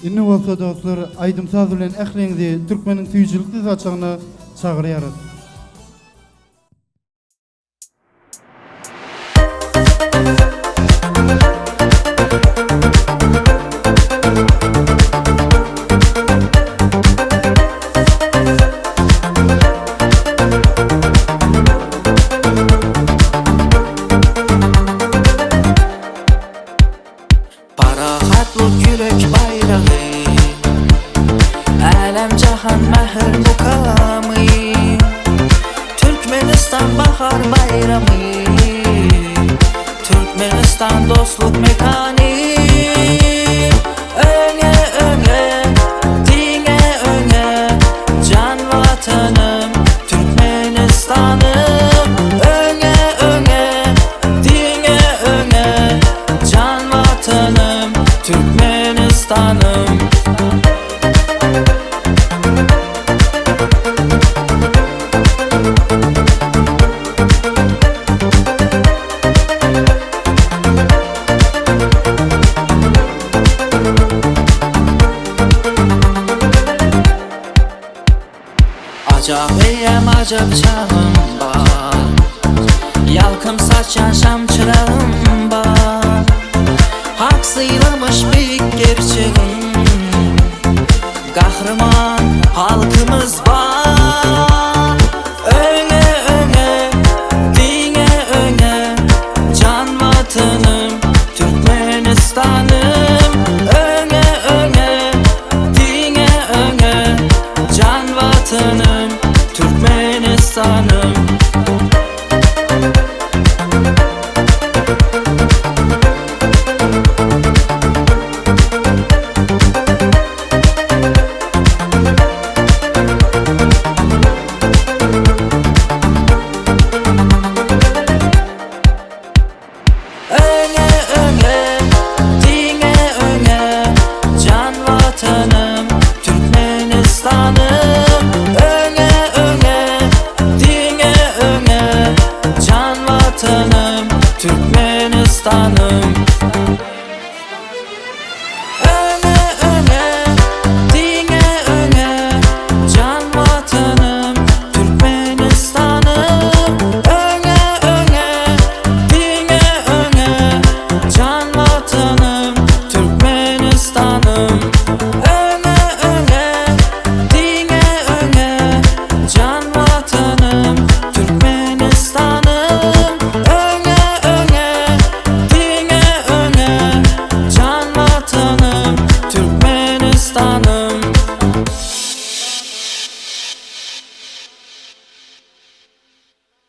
Inni bolsa dostlar, aýdymsaz bilen ähliňizi türkmeniň süýjülükli saçagyna çagyrýarys. Parahatlı gülük bayrağı, Alem cahan mahır mukamı, Türkmenistan bahar bayramı, Türkmenistan dostluk mekanı. Öne öne, dine öne, can vatanım Türkmenistan'ım. Öne öne, dine öne, can vatanım Türkmenistan'ım. Acabeyem acab çağım var, Yalkım saçan şam çırağım var. Hak sıylamış büyük gerçeğim, Kahraman halkımız var. Öne öne, dine öne, can vatanım Türkmenistan'ım. Öne öne, dine öne, can vatanım Türkmenistan'ım. Öne öne, dine öne, can vatanım Türkmenistan'ım. Öne öne, dine öne, can vatanım Türkmenistan'ım. Öne öne, dine öne, can vatanım Türkmenistan'ım. Öne öne, dine öne, can vatanım Türkmenistan'ım. Öne öne, dine öne, can vatanım Türkmenistan'ım. Öne öne, dine öne, can vatanım Türkmenistan'ım.